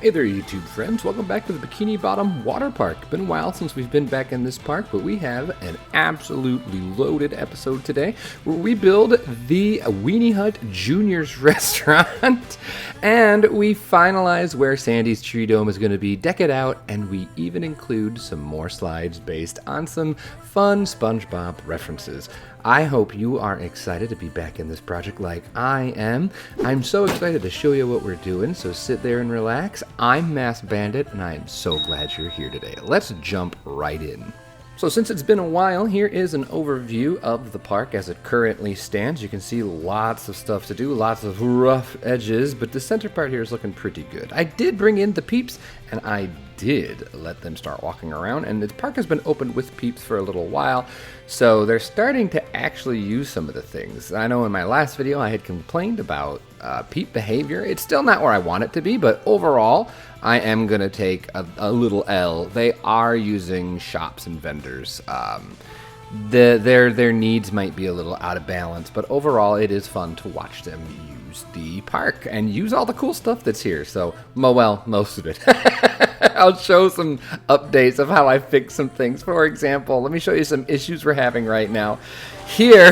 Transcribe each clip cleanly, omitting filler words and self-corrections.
Hey there, YouTube friends. Welcome back to the Bikini Bottom Waterpark. Been a while since we've been back in this park, but we have an absolutely loaded episode today where we build the Weenie Hut Jr.'s restaurant, and we finalize where Sandy's Tree Dome is going to be, deck it out, and we even include some more slides based on some fun SpongeBob references. I hope you are excited to be back in this project like I am. I'm so excited to show you what we're doing, so sit there and relax. I'm maskedbandit, and I am so glad you're here today. Let's jump right in. So since it's been a while, here is an overview of the park as it currently stands. You can see lots of stuff to do, lots of rough edges, but the center part here is looking pretty good. I did bring in the peeps, and I did let them start walking around, and the park has been open with peeps for a little while, so they're starting to actually use some of the things. I know in my last video I had complained about peep behavior. It's still not where I want it to be, but overall I am going to take a little L. They are using shops and vendors. Their needs might be a little out of balance, but overall it is fun to watch them use the park and use all the cool stuff that's here. So, well, most of it. I'll show some updates of how I fixed some things. For example, let me show you some issues we're having right now. Here,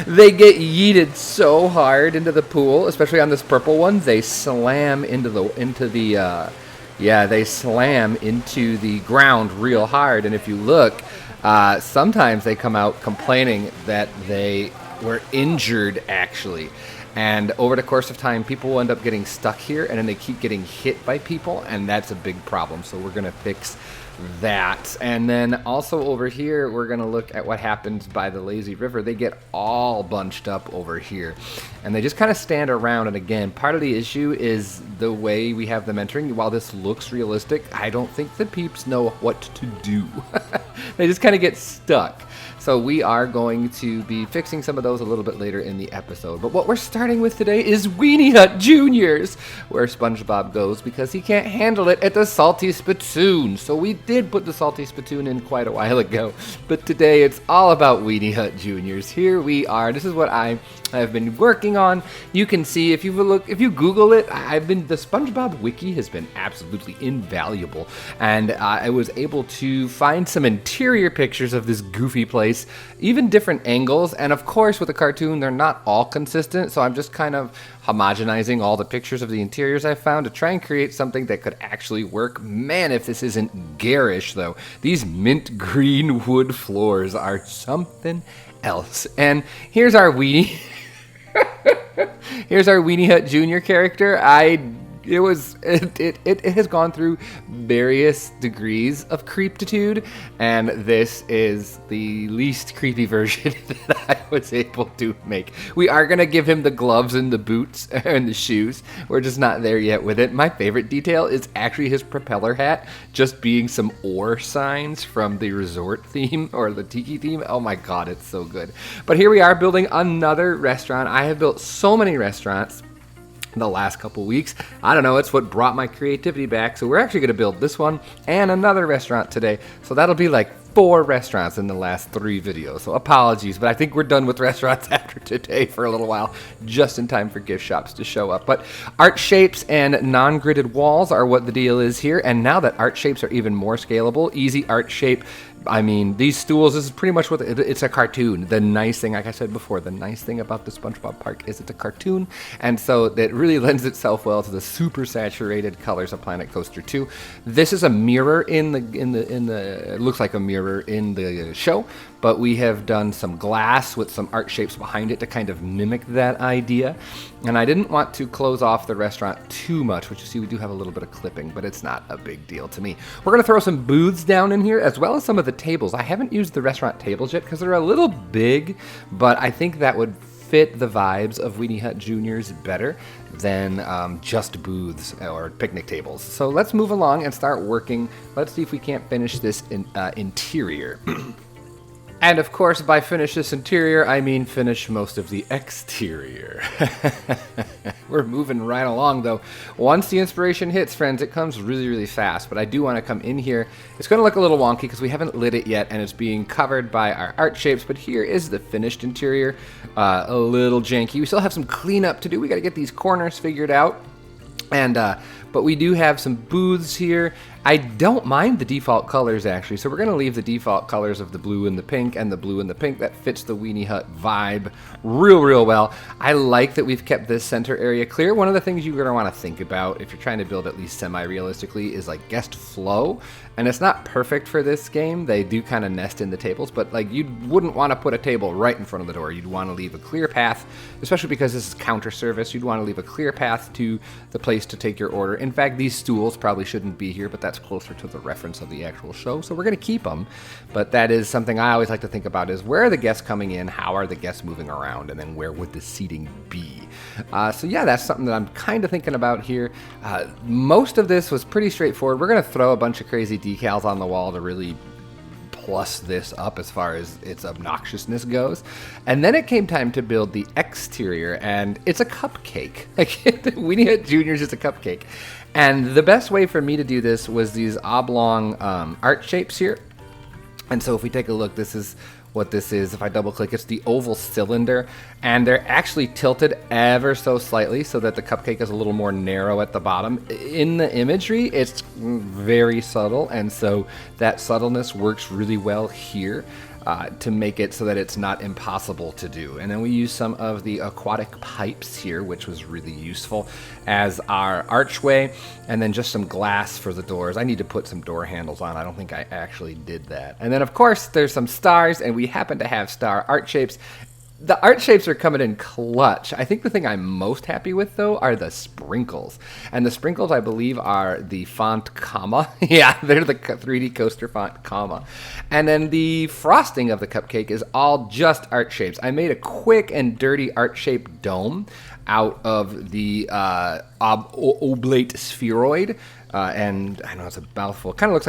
they get yeeted so hard into the pool, especially on this purple one. They slam into the they slam into the ground real hard. And if you look, sometimes they come out complaining that they were injured actually. And over the course of time, people will end up getting stuck here, and then they keep getting hit by people, and that's a big problem. So we're going to fix that. And then also over here, we're going to look at what happens by the lazy river. They get all bunched up over here, and they just kind of stand around. And again, part of the issue is the way we have them entering. While this looks realistic, I don't think the peeps know what to do. They just kind of get stuck. So we are going to be fixing some of those a little bit later in the episode. But what we're starting with today is Weenie Hut Jr.'s, where SpongeBob goes because he can't handle it at the Salty Spittoon. So we did put the Salty Spittoon in quite a while ago. But today it's all about Weenie Hut Jr.'s. Here we are. This is what I have been working on. You can see if you Google it, the SpongeBob wiki has been absolutely invaluable. And I was able to find some interior pictures of this goofy place, even different angles, and of course with a cartoon they're not all consistent, so I'm just kind of homogenizing all the pictures of the interiors I found to try and create something that could actually work. Man, if this isn't garish though. These mint green wood floors are something else. And here's our Weenie. Here's our Weenie Hut Jr. character. It has gone through various degrees of creeptitude, and this is the least creepy version that I was able to make. We are going to give him the gloves and the boots and the shoes. We're just not there yet with it. My favorite detail is actually his propeller hat just being some ore signs from the resort theme or the tiki theme. Oh my god, it's so good. But here we are building another restaurant. I have built so many restaurants the last couple weeks. I don't know, it's what brought my creativity back. So we're actually going to build this one and another restaurant today. So that'll be like 4 restaurants in the last 3 videos. So apologies, but I think we're done with restaurants after today for a little while, just in time for gift shops to show up. But art shapes and non-gridded walls are what the deal is here. And now that art shapes are even more scalable, easy art shape, I mean, these stools, this is pretty much what it's a cartoon. The nice thing, like I said before, the nice thing about the SpongeBob park is it's a cartoon, and so it really lends itself well to the super saturated colors of Planet Coaster 2. This is a mirror in the it looks like a mirror in the show, but we have done some glass with some art shapes behind it to kind of mimic that idea. And I didn't want to close off the restaurant too much, which you see we do have a little bit of clipping, but it's not a big deal to me. We're going to throw some booths down in here, as well as some of the tables. I haven't used the restaurant tables yet because they're a little big, but I think that would fit the vibes of Weenie Hut Jr.'s better than just booths or picnic tables. So let's move along and start working. Let's see if we can't finish this interior. And of course, by finish this interior, I mean finish most of the exterior. We're moving right along, though. Once the inspiration hits, friends, it comes really, really fast. But I do want to come in here. It's going to look a little wonky because we haven't lit it yet, and it's being covered by our art shapes. But here is the finished interior. A little janky. We still have some cleanup to do. We got to get these corners figured out. And but we do have some booths here. I don't mind the default colors, actually, so we're going to leave the default colors of the blue and the pink and the blue and the pink. That fits the Weenie Hut vibe real well. I like that we've kept this center area clear. One of the things you're going to want to think about if you're trying to build at least semi-realistically is like guest flow, and it's not perfect for this game. They do kind of nest in the tables, but like you wouldn't want to put a table right in front of the door. You'd want to leave a clear path, especially because this is counter service. You'd want to leave a clear path to the place to take your order. In fact, these stools probably shouldn't be here, but that's closer to the reference of the actual show, so we're going to keep them. But that is something I always like to think about, is where are the guests coming in, how are the guests moving around, and then where would the seating be? So yeah, that's something that I'm kind of thinking about here. Most of this was pretty straightforward. We're going to throw a bunch of crazy decals on the wall to really plus this up as far as its obnoxiousness goes. And then it came time to build the exterior, and it's a cupcake. Like, Weenie Hut Jr. is just a cupcake. And the best way for me to do this was these oblong art shapes here. And so if we take a look, this is what this is. If I double click, it's the oval cylinder, and they're actually tilted ever so slightly so that the cupcake is a little more narrow at the bottom. In the imagery, it's very subtle, and so that subtleness works really well here to make it so that it's not impossible to do. And then we use some of the aquatic pipes here, which was really useful as our archway, and then just some glass for the doors. I need to put some door handles on. I don't think I actually did that. And then of course there's some stars, and we happen to have star art shapes. The art shapes are coming in clutch. I think the thing I'm most happy with, though, are the sprinkles. And the sprinkles, I believe, are the font comma. Yeah, they're the 3D coaster font comma. And then the frosting of the cupcake is all just art shapes. I made a quick and dirty art-shaped dome out of the oblate spheroid. And I know it's a mouthful. It kind of looks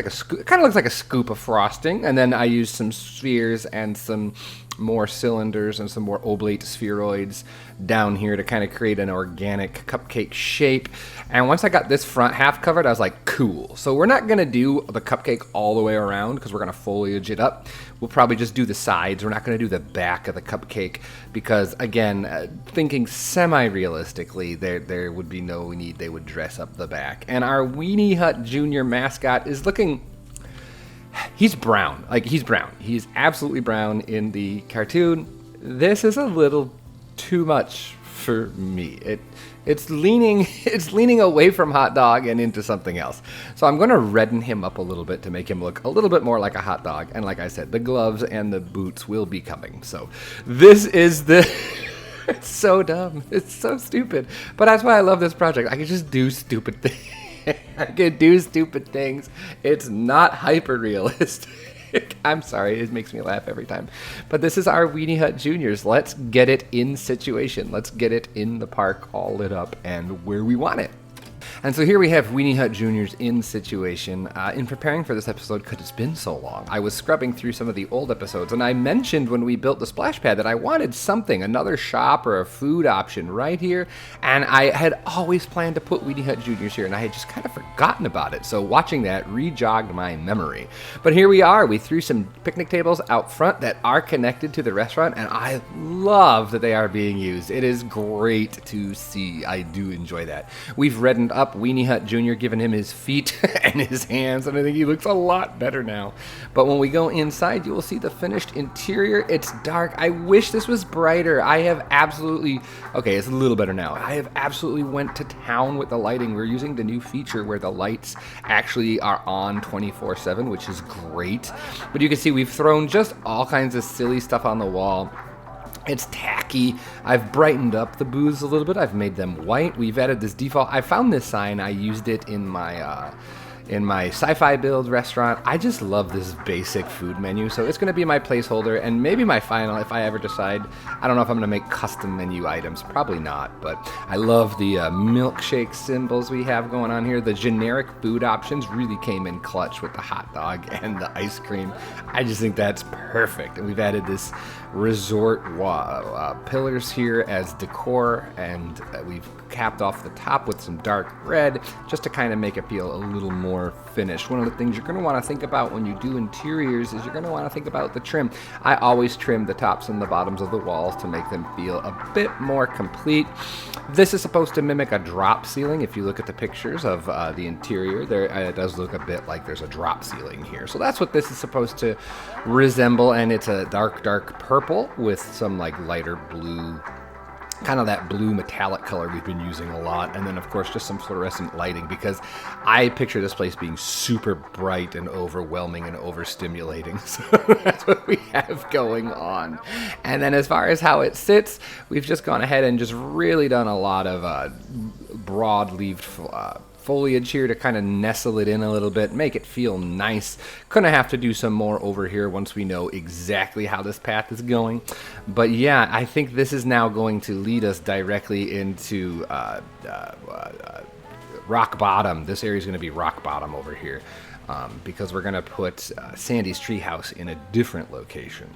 like a scoop of frosting. And then I used some spheres and some more cylinders and some more oblate spheroids down here to kind of create an organic cupcake shape. And once I got this front half covered, I was like, cool. So we're not going to do the cupcake all the way around because we're going to foliage it up. We'll probably just do the sides. We're not going to do the back of the cupcake because, again, thinking semi-realistically, there would be no need they would dress up the back. And our Weenie Hut Jr. mascot is looking... He's brown. Like, he's brown. He's absolutely brown in the cartoon. This is a little too much for me. It's leaning away from hot dog and into something else. So I'm going to redden him up a little bit to make him look a little bit more like a hot dog. And like I said, the gloves and the boots will be coming. So this is the... It's so dumb. It's so stupid. But that's why I love this project. I can just do stupid things. I can do stupid things. It's not hyper realistic. I'm sorry, it makes me laugh every time. But this is our Weenie Hut Juniors. Let's get it in situation. Let's get it in the park, all lit up, and where we want it. And so here we have Weenie Hut Juniors in situation. In preparing for this episode, because it's been so long, I was scrubbing through some of the old episodes, and I mentioned when we built the splash pad that I wanted something, another shop or a food option right here, and I had always planned to put Weenie Hut Juniors here, and I had just kind of forgotten about it. So watching that re-jogged my memory. But here we are. We threw some picnic tables out front that are connected to the restaurant, and I love that they are being used. It is great to see. I do enjoy that. We've reddened up Weenie Hut Jr., giving him his feet and his hands, and I think he looks a lot better now. But when we go inside, you will see the finished interior. It's dark. I wish this was brighter. I have absolutely... Okay, it's a little better now. I have absolutely went to town with the lighting. We're using the new feature where the lights actually are on 24/7, which is great. But you can see we've thrown just all kinds of silly stuff on the wall. It's tacky. I've brightened up the booths a little bit. I've made them white. We've added this default. I found this sign. I used it in my sci-fi build restaurant. I just love this basic food menu, so it's going to be my placeholder and maybe my final if I ever decide. I don't know if I'm going to make custom menu items. Probably not, but I love the milkshake symbols we have going on here. The generic food options really came in clutch with the hot dog and the ice cream. I just think that's perfect. And we've added this resort pillars here as decor, and we've capped off the top with some dark red just to kind of make it feel a little more finished. One of the things you're going to want to think about when you do interiors is you're going to want to think about the trim. I always trim the tops and the bottoms of the walls to make them feel a bit more complete. This is supposed to mimic a drop ceiling. If you look at the pictures of the interior, there it does look a bit like there's a drop ceiling here. So that's what this is supposed to resemble, and it's a dark purple with some like lighter blue, kind of that blue metallic color we've been using a lot, and then of course just some fluorescent lighting, because I picture this place being super bright and overwhelming and overstimulating. So that's what we have going on. And then as far as how it sits, we've just gone ahead and just really done a lot of broad-leaved foliage here to kind of nestle it in a little bit, make it feel nice. Gonna have to do some more over here once we know exactly how this path is going. But yeah, I think this is now going to lead us directly into rock bottom. This area is going to be rock bottom over here, because we're going to put Sandy's treehouse in a different location.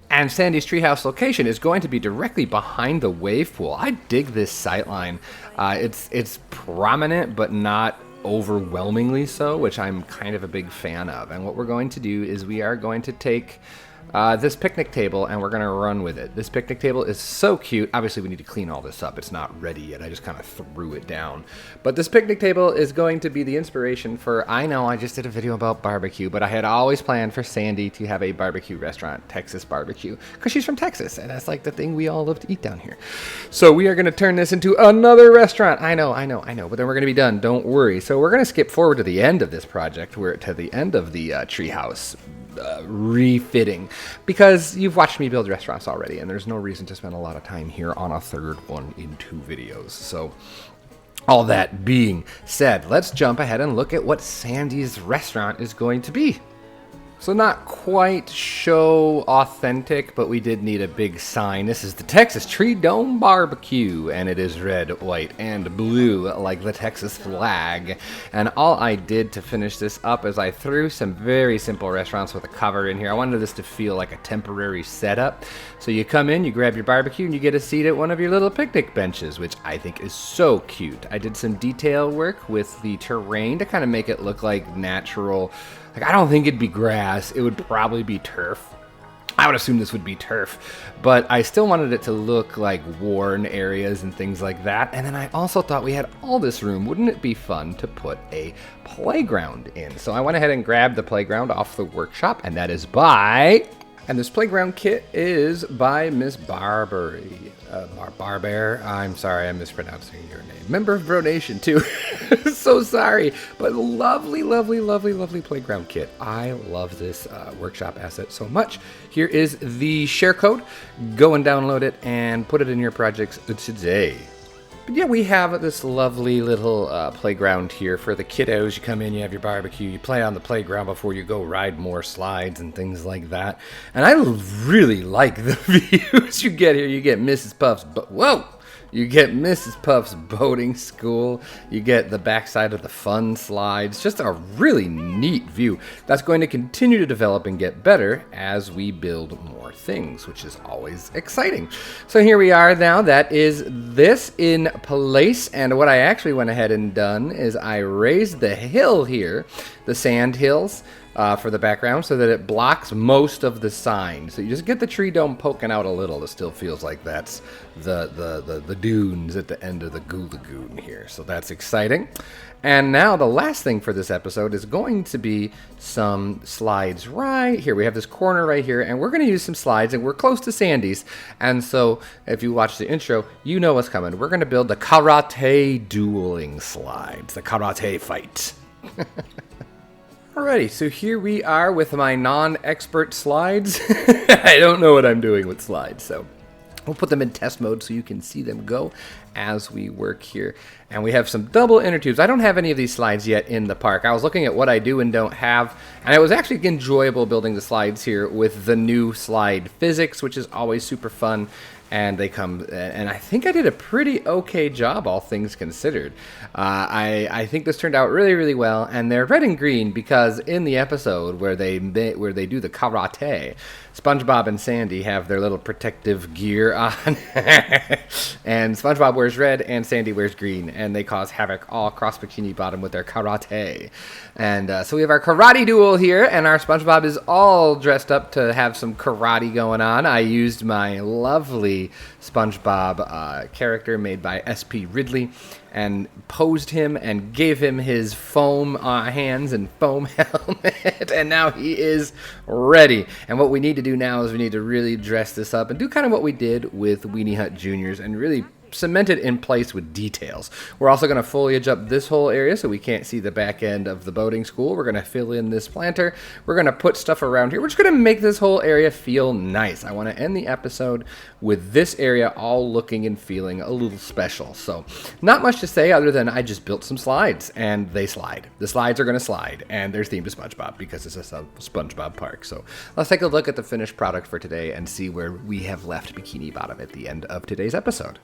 And Sandy's treehouse location is going to be directly behind the wave pool. I dig this sightline. It's prominent, but not overwhelmingly so, which I'm kind of a big fan of. And what we're going to do is we are going to take this picnic table and we're going to run with it. This picnic table is so cute. Obviously, we need to clean all this up. It's not ready yet. I just kind of threw it down. But this picnic table is going to be the inspiration for, I know I just did a video about barbecue, but I had always planned for Sandy to have a barbecue restaurant, Texas barbecue, because she's from Texas, and that's like the thing we all love to eat down here. So we are going to turn this into another restaurant. I know, but then we're going to be done. Don't worry. So we're going to skip forward to the end of this project. We're to the end of the treehouse refitting, because you've watched me build restaurants already, and there's no reason to spend a lot of time here on a third one in 2 videos. So all that being said, let's jump ahead and look at what Sandy's restaurant is going to be. So not quite show authentic, but we did need a big sign. This is the Texas Tree Dome Barbecue, and it is red, white, and blue like the Texas flag. And all I did to finish this up is I threw some very simple restaurants with a cover in here. I wanted this to feel like a temporary setup. So you come in, you grab your barbecue, and you get a seat at one of your little picnic benches, which I think is so cute. I did some detail work with the terrain to kind of make it look like natural. Like, I don't think it'd be grass. It would probably be turf. I would assume this would be turf, but I still wanted it to look like worn areas and things like that. And then I also thought we had all this room. Wouldn't it be fun to put a playground in? So I went ahead and grabbed the playground off the workshop, and that is by... And this playground kit is by Miss Barbary. Barber. I'm sorry, I'm mispronouncing your name. Member of Bro Nation, too. So sorry. But lovely, lovely, lovely, lovely playground kit. I love this workshop asset so much. Here is the share code. Go and download it and put it in your projects today. But yeah, we have this lovely little playground here for the kiddos. You come in, you have your barbecue, you play on the playground before you go ride more slides and things like that. And I really like the views you get here. You get Mrs. Puff's, you get Mrs. Puff's boating school. You get the backside of the fun slides. Just a really neat view that's going to continue to develop and get better as we build more things, which is always exciting. So here we are now. That is this in place. And what I actually went ahead and done is I raised the hill here, the sand hills, for the background, so that it blocks most of the sign. So you just get the tree dome poking out a little. It still feels like that's the dunes at the end of the Goo Lagoon here. So that's exciting. And now the last thing for this episode is going to be some slides right here. We have this corner right here, and we're going to use some slides, and we're close to Sandy's. And so if you watch the intro, you know what's coming. We're going to build the KaRaTe dueling slides, the KaRaTe fight. Alrighty, so here we are with my non-expert slides. I don't know what I'm doing with slides, so we'll put them in test mode so you can see them go as we work here. And we have some double inner tubes. I don't have any of these slides yet in the park. I was looking at what I do and don't have, and it was actually enjoyable building the slides here with the new slide physics, which is always super fun. And they come, and I think I did a pretty okay job, all things considered. I think this turned out really, really well, and they're red and green because in the episode where they do the KaRaTe, SpongeBob and Sandy have their little protective gear on. And SpongeBob wears red and Sandy wears green. And they cause havoc all across Bikini Bottom with their KaRaTe. And so we have our karate duel here. And our SpongeBob is all dressed up to have some karate going on. I used my lovely SpongeBob character made by SP Ridley and posed him and gave him his foam hands and foam helmet, and now he is ready. And what we need to do now is we need to really dress this up and do kind of what we did with Weenie Hut Juniors and really cement it in place with details. We're also going to foliage up this whole area so we can't see the back end of the boating school. We're going to fill in this planter. We're going to put stuff around here. We're just going to make this whole area feel nice. I want to end the episode with this area all looking and feeling a little special. So not much to say other than I just built some slides and they slide. The slides are going to slide and they're themed to SpongeBob because it's a SpongeBob park. So let's take a look at the finished product for today and see where we have left Bikini Bottom at the end of today's episode.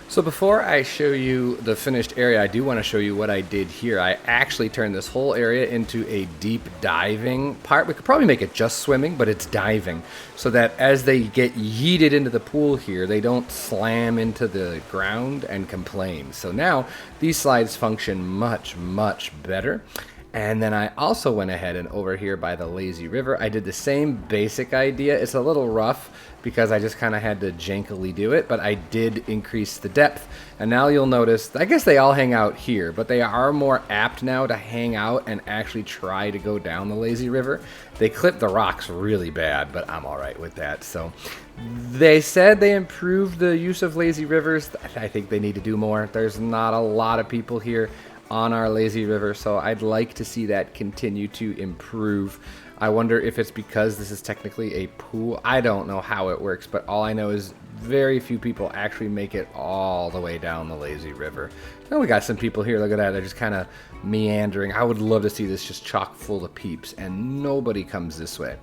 So before I show you the finished area, I do want to show you what I did here. I actually turned this whole area into a deep diving part. We could probably make it just swimming, but it's diving. So that as they get yeeted into the pool here, they don't slam into the ground and complain. So now these slides function much, much better. And then I also went ahead and over here by the lazy river, I did the same basic idea. It's a little rough because I just kind of had to jankily do it, but I did increase the depth. And now you'll notice, I guess they all hang out here, but they are more apt now to hang out and actually try to go down the lazy river. They clip the rocks really bad, but I'm all right with that. So they said they improved the use of lazy rivers. I think they need to do more. There's not a lot of people here on our lazy river, so I'd like to see that continue to improve. I wonder if it's because this is technically a pool. I don't know how it works, but all I know is very few people actually make it all the way down the lazy river. Oh, we got some people here, look at that, they're just kind of meandering. I would love to see this just chock full of peeps, and nobody comes this way.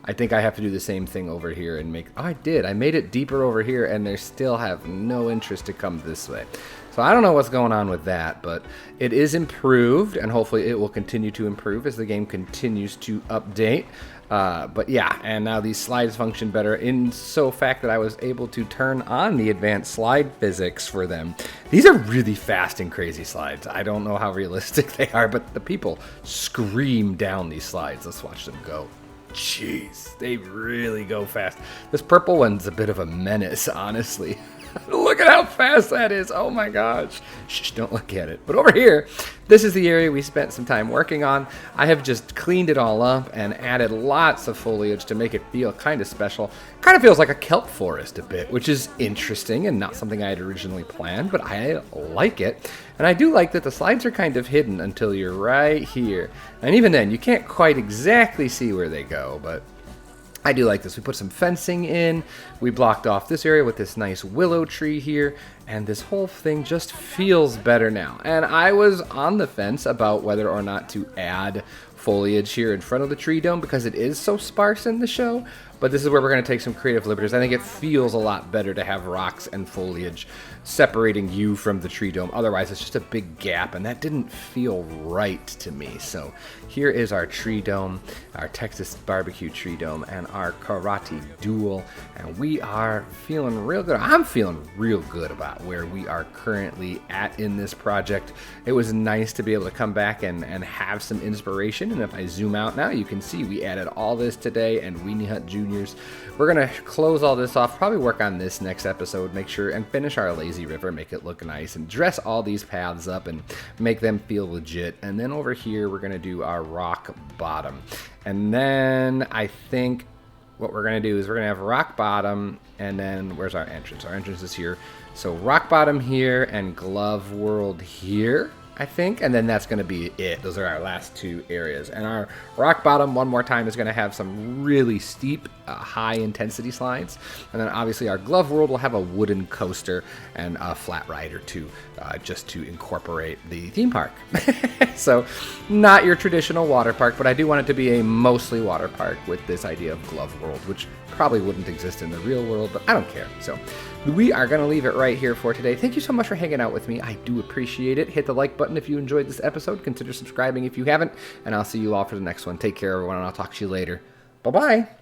I think I have to do the same thing over here and make, oh, I did. I made it deeper over here, and they still have no interest to come this way. So I don't know what's going on with that, but it is improved, and hopefully it will continue to improve as the game continues to update. But yeah, and now these slides function better in so fact that I was able to turn on the advanced slide physics for them. These are really fast and crazy slides. I don't know how realistic they are, but the people scream down these slides. Let's watch them go. Jeez, they really go fast. This purple one's a bit of a menace, honestly. Look at how fast that is. Oh my gosh. Shh, don't look at it. But over here, this is the area we spent some time working on. I have just cleaned it all up and added lots of foliage to make it feel kind of special. Kind of feels like a kelp forest a bit, which is interesting and not something I had originally planned, but I like it. And I do like that the slides are kind of hidden until you're right here. And even then, you can't quite exactly see where they go, but I do like this. We put some fencing in. We blocked off this area with this nice willow tree here. And this whole thing just feels better now. And I was on the fence about whether or not to add foliage here in front of the tree dome because it is so sparse in the show. But this is where we're going to take some creative liberties. I think it feels a lot better to have rocks and foliage separating you from the tree dome. Otherwise, it's just a big gap, and that didn't feel right to me. So here is our tree dome, our Texas barbecue tree dome, and our KaRaTe duel. And we are feeling real good. I'm feeling real good about where we are currently at in this project. It was nice to be able to come back and have some inspiration. And if I zoom out now, you can see we added all this today and Weenie Hut Jr. We're going to close all this off, probably work on this next episode, make sure and finish our lazy river, make it look nice, and dress all these paths up and make them feel legit. And then over here, we're going to do our rock bottom. And then I think what we're going to do is we're going to have rock bottom, and then where's our entrance? Our entrance is here. So rock bottom here and glove world here, I think, and then that's going to be it. Those are our last two areas. And our rock bottom, one more time, is going to have some really steep, high intensity slides. And then obviously our glove world will have a wooden coaster and a flat ride or two, just to incorporate the theme park. So not your traditional water park, but I do want it to be a mostly water park with this idea of glove world, which probably wouldn't exist in the real world, but I don't care. So we are going to leave it right here for today. Thank you so much for hanging out with me. I do appreciate it. Hit the like button if you enjoyed this episode. Consider subscribing if you haven't, and I'll see you all for the next one. Take care, everyone, and I'll talk to you later. Bye-bye.